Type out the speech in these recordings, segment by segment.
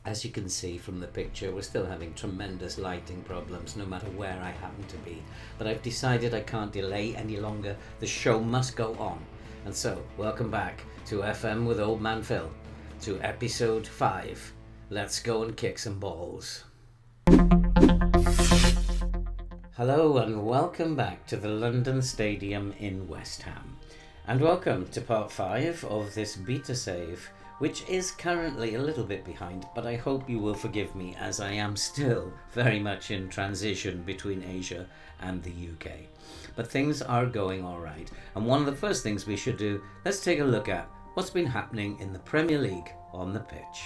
As you can see from the picture, we're still having tremendous lighting problems no matter where I happen to be. But I've decided I can't delay any longer. The show must go on. And so, welcome back to FM with Old Man Phil, to episode 5. Let's go and kick some balls. Hello and welcome back to the London Stadium in West Ham. And welcome to part 5 of this beta save, which is currently a little bit behind, but I hope you will forgive me as I am still very much in transition between Asia and the UK. But things are going alright, and one of the first things we should do, let's take a look at what's been happening in the Premier League on the pitch.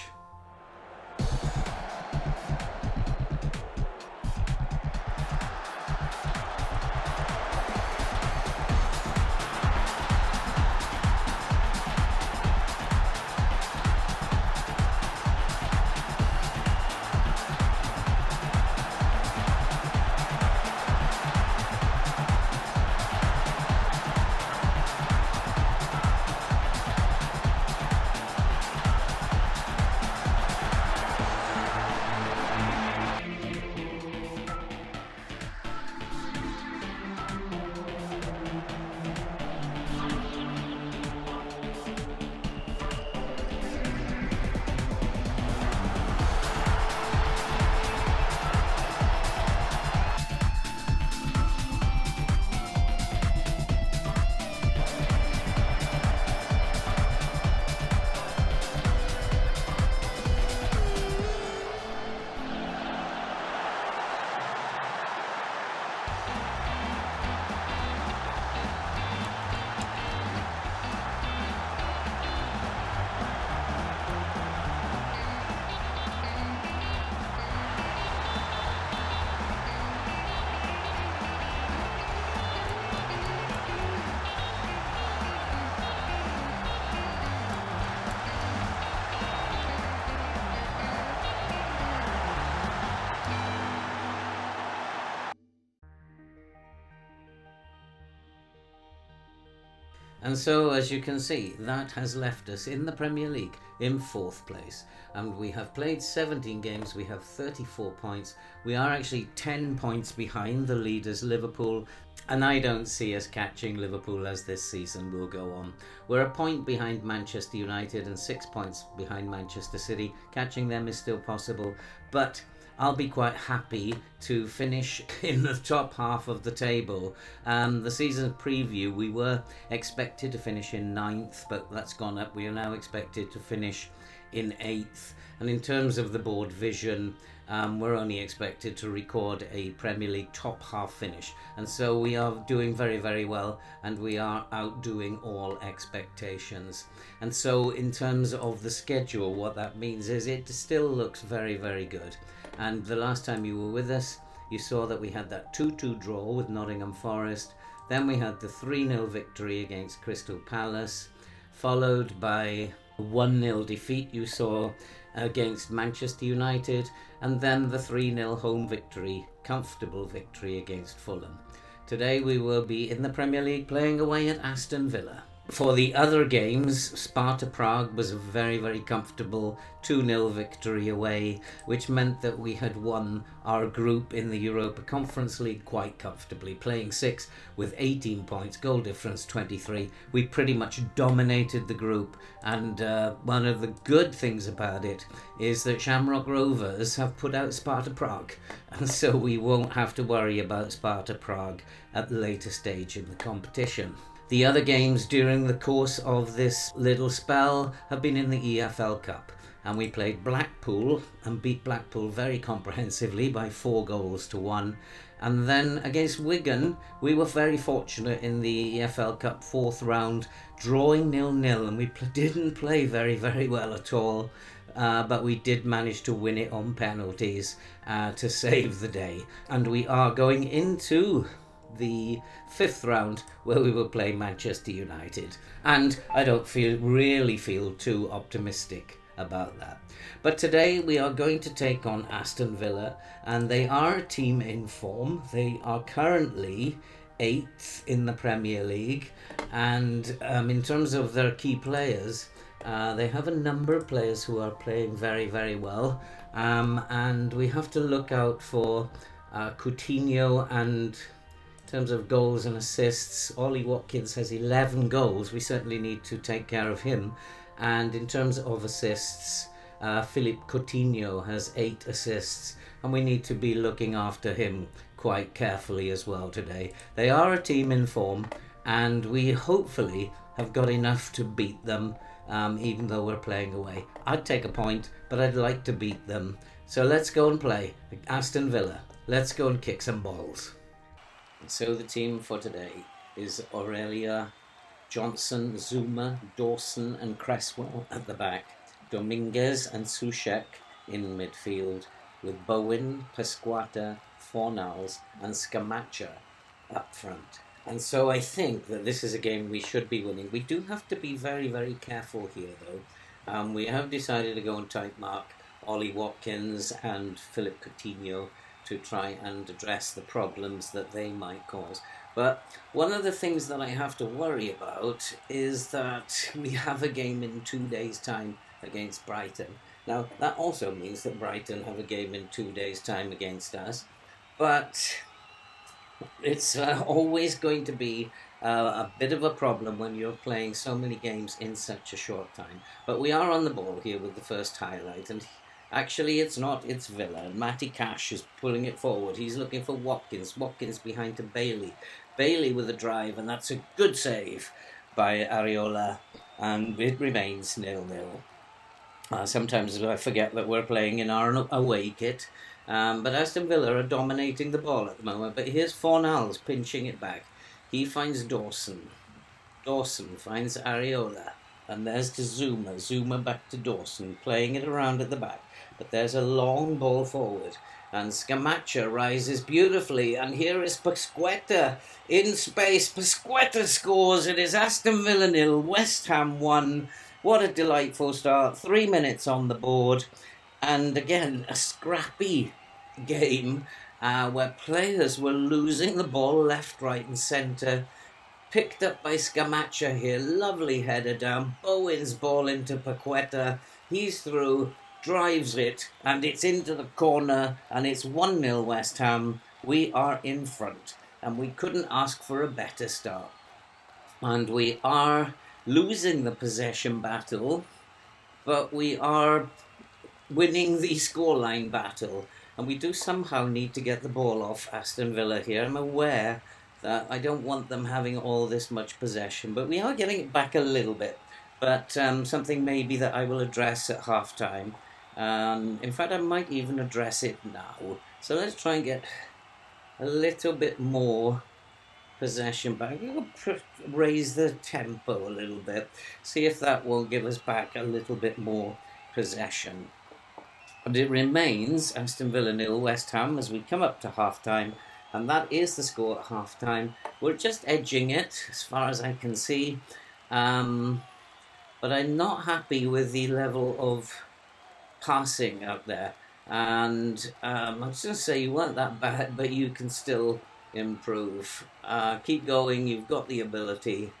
And so, as you can see, that has left us in the Premier League in 4th place. And we have played 17 games, we have 34 points. We are actually 10 points behind the leaders, Liverpool. And I don't see us catching Liverpool as this season will go on. We're a point behind Manchester United and 6 points behind Manchester City. Catching them is still possible, but I'll be quite happy to finish in the top half of the table. The season preview, we were expected to finish in 9th, but that's gone up. We are now expected to finish in 8th. And in terms of the board vision, we're only expected to record a Premier League top half finish. And so we are doing very, very well, and we are outdoing all expectations. And so in terms of the schedule, what that means is it still looks very, very good. And the last time you were with us, you saw that we had that 2-2 draw with Nottingham Forest. Then we had the 3-0 victory against Crystal Palace, followed by a 1-0 defeat you saw against Manchester United, and then the 3-0 home victory, comfortable victory against Fulham. Today we will be in the Premier League playing away at Aston Villa. For the other games, Sparta Prague was a very, very comfortable 2-0 victory away, which meant that we had won our group in the Europa Conference League quite comfortably, playing 6 with 18 points, goal difference 23. We pretty much dominated the group, and one of the good things about it is that Shamrock Rovers have put out Sparta Prague, and so we won't have to worry about Sparta Prague at the later stage in the competition. The other games during the course of this little spell have been in the EFL Cup, and we played Blackpool and beat Blackpool very comprehensively by 4-1. And then against Wigan, we were very fortunate in the EFL Cup 4th round, drawing 0-0, and we didn't play very, very well at all. But we did manage to win it on penalties to save the day. And we are going into the 5th round where we will play Manchester United, and I don't really feel too optimistic about that. But today we are going to take on Aston Villa, and they are a team in form. They are currently 8th in the Premier League, and in terms of their key players, They have a number of players who are playing very, very well, and we have to look out for Coutinho. And in terms of goals and assists, Ollie Watkins has 11 goals. We certainly need to take care of him. And in terms of assists, Philippe Coutinho has 8 assists, and we need to be looking after him quite carefully as well today. They are a team in form, and we hopefully have got enough to beat them, even though we're playing away. I'd take a point, but I'd like to beat them. So let's go and play Aston Villa. Let's go and kick some balls. So the team for today is Aurelia, Johnson, Zuma, Dawson and Cresswell at the back, Dominguez and Soucek in midfield, with Bowen, Pasquata, Fornals and Scamacca up front. And so I think that this is a game we should be winning. We do have to be very, very careful here, though. We have decided to go and tight mark Ollie Watkins and Philippe Coutinho to try and address the problems that they might cause. But one of the things that I have to worry about is that we have a game in 2 days' time against Brighton. Now, that also means that Brighton have a game in 2 days' time against us. But it's always going to be a bit of a problem when you're playing so many games in such a short time. But we are on the ball here with the first highlight, and actually it's not, it's Villa. And Matty Cash is pulling it forward. He's looking for Watkins. Watkins behind to Bailey. Bailey with a drive, and that's a good save by Areola, and it remains 0-0. Sometimes I forget that we're playing in our away kit. But Aston Villa are dominating the ball at the moment. But here's Fornals pinching it back. He finds Dawson. Dawson finds Areola. And there's to Zuma. Zuma back to Dawson, playing it around at the back. But there's a long ball forward. And Scamacca rises beautifully. And here is Pasquata in space. Pasquata scores. It is Aston Villa 0, West Ham 1. What a delightful start. 3 minutes on the board. And again, a scrappy game where players were losing the ball left, right and centre. Picked up by Scamacca here. Lovely header down. Bowen's ball into Paqueta. He's through, drives it, and it's into the corner. And it's 1-0 West Ham. We are in front. And we couldn't ask for a better start. And we are losing the possession battle, but we are winning the scoreline battle, and we do somehow need to get the ball off Aston Villa here. I'm aware that I don't want them having all this much possession, but we are getting it back a little bit. But something maybe that I will address at half time. In fact, I might even address it now. So let's try and get a little bit more possession back. We'll raise the tempo a little bit. See if that will give us back a little bit more possession. And it remains Aston Villa 0, West Ham as we come up to half-time. And that is the score at half-time. We're just edging it as far as I can see. But I'm not happy with the level of passing out there. And I was going to say you weren't that bad, but you can still improve. Keep going, you've got the ability.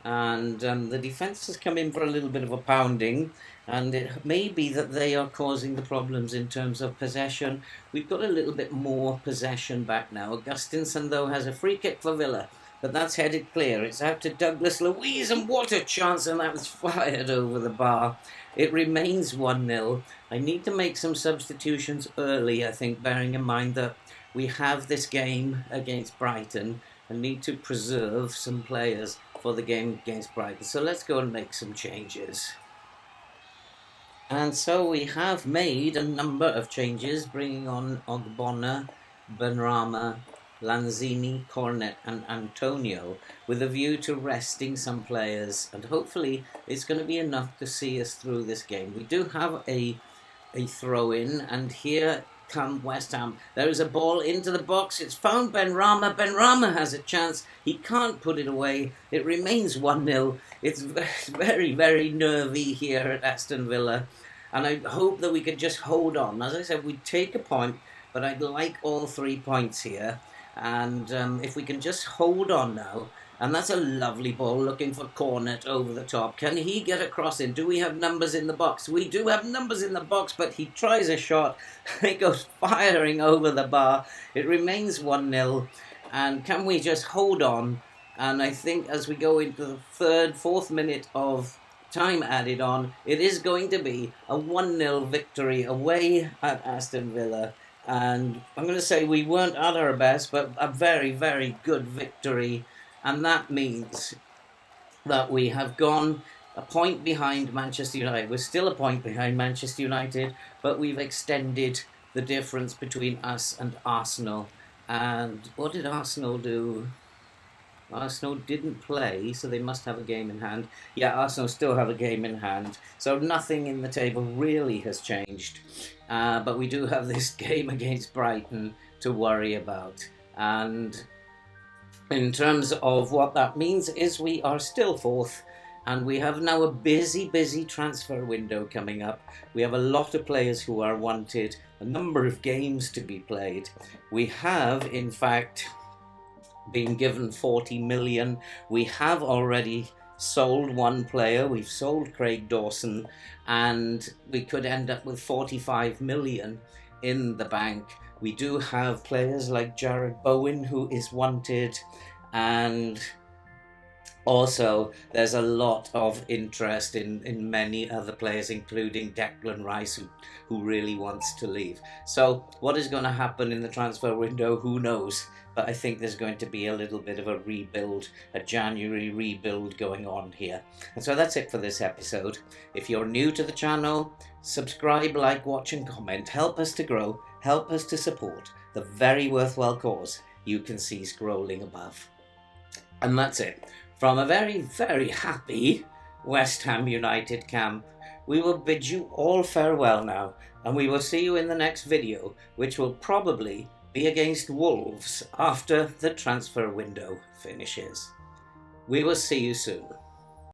And the defence has come in for a little bit of a pounding, and it may be that they are causing the problems in terms of possession. We've got a little bit more possession back now. Augustinson, though, has a free kick for Villa, but that's headed clear. It's out to Douglas Luiz, and what a chance, and that was fired over the bar. It remains 1-0. I need to make some substitutions early, I think, bearing in mind that we have this game against Brighton and need to preserve some players for the game against Brighton. So let's go and make some changes. And so we have made a number of changes, bringing on Ogbonna, Benrahma, Lanzini, Cornet and Antonio, with a view to resting some players, and hopefully it's going to be enough to see us through this game. We do have a throw-in, and here come West Ham. There is a ball into the box. It's found Benrahma. Benrahma has a chance. He can't put it away. It remains 1-0. It's very, very nervy here at Aston Villa, and I hope that we could just hold on. As I said, we'd take a point, but I'd like all 3 points here. And if we can just hold on now, And that's a lovely ball looking for Cornet over the top. Can he get across in? Do we have numbers in the box? We do have numbers in the box, but he tries a shot. It goes firing over the bar. It remains 1-0. And can we just hold on? And I think as we go into the third, fourth minute of time added on, it is going to be a 1-0 victory away at Aston Villa. And I'm going to say we weren't at our best, but a very, very good victory. And that means that we have gone a point behind Manchester United. We're still a point behind Manchester United, but we've extended the difference between us and Arsenal. And what did Arsenal do? Arsenal didn't play, so they must have a game in hand. Yeah, Arsenal still have a game in hand. So nothing in the table really has changed. But we do have this game against Brighton to worry about. And in terms of what that means is we are still fourth. And we have now a busy transfer window coming up. We have a lot of players who are wanted, a number of games to be played. We have, in fact, been given 40 million. We have already sold one player. We've sold Craig Dawson, and we could end up with 45 million in the bank. We do have players like Jared Bowen who is wanted, and also there's a lot of interest in many other players, including Declan Rice, who really wants to leave. So what is going to happen in the transfer window, who knows? But I think there's going to be a little bit of a rebuild, a January rebuild going on here. And so that's it for this episode. If you're new to the channel, subscribe, like, watch and comment. Help us to grow, help us to support the very worthwhile cause you can see scrolling above. And that's it. From a very, very happy West Ham United camp, we will bid you all farewell now, and we will see you in the next video, which will probably be against Wolves after the transfer window finishes. We will see you soon.